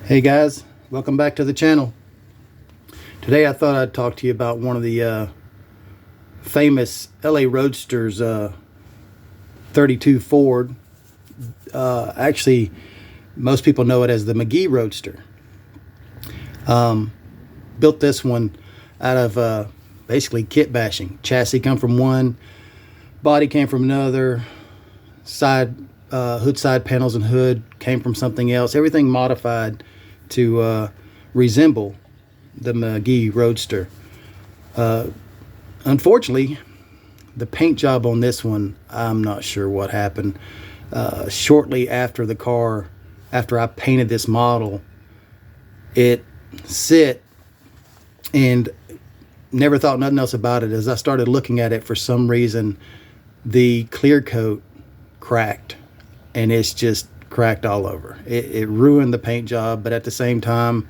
Hey guys, welcome back to the channel. Today I thought I'd talk to you about one of the famous LA Roadsters, 32 Ford. Actually, most people know it as the McGee Roadster. Built this one out of basically kit bashing. Chassis come from one, body came from another, hood side panels and hood came from something else. Everything modified to resemble the McGee Roadster. Unfortunately, the paint job on this one, I'm not sure what happened. Shortly after after I painted this model, it sit and never thought nothing else about it. As I started looking at it, for some reason, the clear coat cracked, and it's just cracked all over. It ruined the paint job, but at the same time,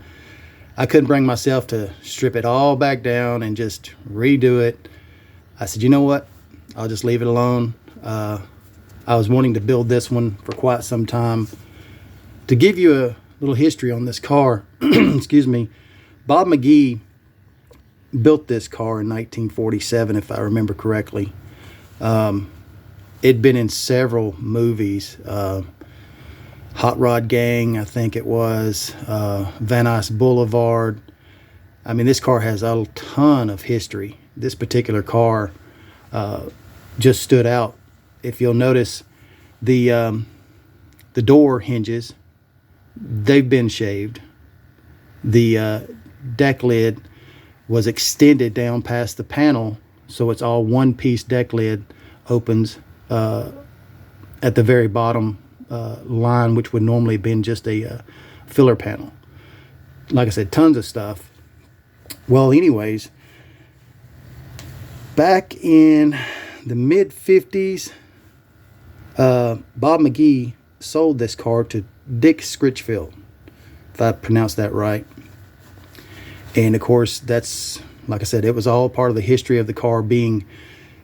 I couldn't bring myself to strip it all back down and just redo it. I said, you know what? I'll just leave it alone. I was wanting to build this one for quite some time. To give you a little history on this car, excuse me, Bob McGee built this car in 1947, if I remember correctly. It'd been in several movies. Hot Rod Gang, I think it was, Van Nuys Boulevard. I mean, this car has a ton of history. This particular car just stood out. If you'll notice, the door hinges, they've been shaved. The deck lid was extended down past the panel, so it's all one-piece deck lid, opens at the very bottom line, which would normally have been just a filler panel. Like I said, tons of stuff. Well, anyways, back in the mid 50s, Bob McGee sold this car to Dick Scritchfield, if I pronounced that right. And of course, that's, like I said, it was all part of the history of the car being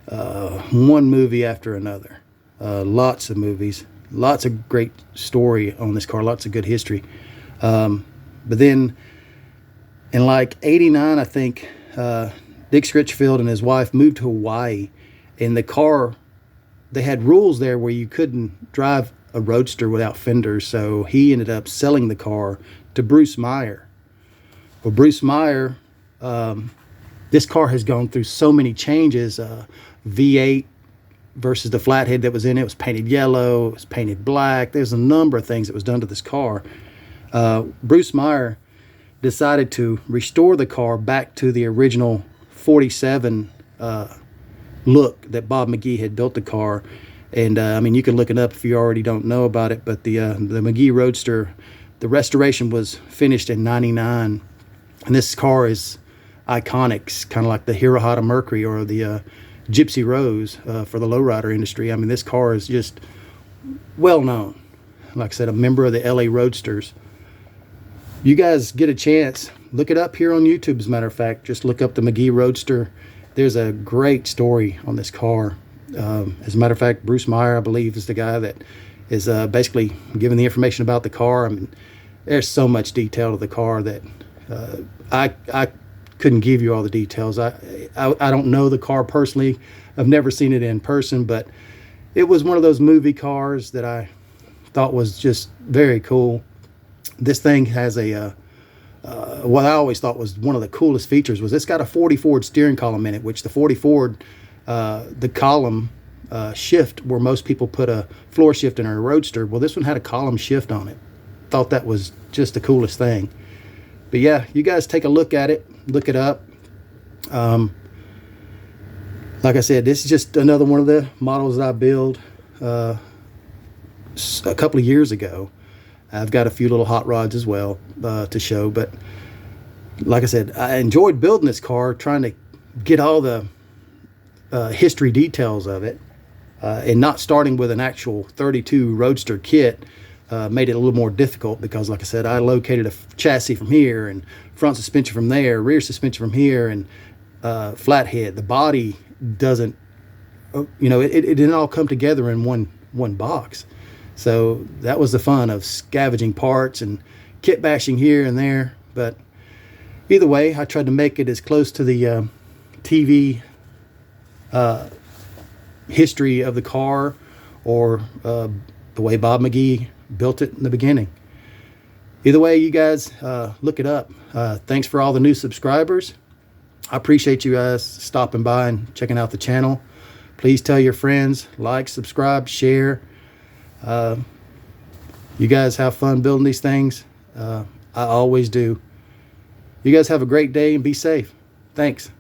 one movie after another. Lots of movies. Lots of great story on this car, lots of good history. But then in like 89, I think, Dick Scritchfield and his wife moved to Hawaii. And the car, they had rules there where you couldn't drive a Roadster without fenders. So he ended up selling the car to Bruce Meyer. Well, Bruce Meyer, this car has gone through so many changes. V8 versus the flathead that was in it was painted yellow, it was painted black. There's a number of things that was done to this car. Bruce Meyer decided to restore the car back to the original 47 look that Bob McGee had built the car. And I mean, you can look it up if you already don't know about it, but the McGee Roadster, the restoration was finished in 99. And this car is iconic. It's kind of like the Hirohata Mercury or the Gypsy Rose for the lowrider industry. I mean, this car is just well known. Like I said, a member of the LA Roadsters. You guys get a chance, look it up here on YouTube. As a matter of fact, just look up the McGee Roadster. There's a great story on this car. As a matter of fact, Bruce Meyer, I believe, is the guy that is basically giving the information about the car. I mean, there's so much detail to the car that I couldn't give you all the details. I don't know the car personally. I've never seen it in person, but it was one of those movie cars that I thought was just very cool. This thing has what I always thought was one of the coolest features was it's got a 40 Ford steering column in it, which the 40 Ford, the column shift where most people put a floor shift in a Roadster. Well, this one had a column shift on it. Thought that was just the coolest thing. But yeah, you guys take a look at it, look it up. Like I said, this is just another one of the models that I built a couple of years ago. I've got a few little hot rods as well to show, but like I said, I enjoyed building this car, trying to get all the history details of it, and not starting with an actual 32 Roadster kit. Made it a little more difficult because, like I said, I located a chassis from here and front suspension from there, rear suspension from here, and flathead. The body doesn't, you know, it didn't all come together in one box. So that was the fun of scavenging parts and kit bashing here and there, but either way, I tried to make it as close to the TV history of the car, or the way Bob McGee built it in the beginning. Either way, you guys look it up. Thanks for all the new subscribers. I appreciate you guys stopping by and checking out the channel. Please tell your friends, like, subscribe, share. You guys have fun building these things. I always do. You guys have a great day and be safe. Thanks.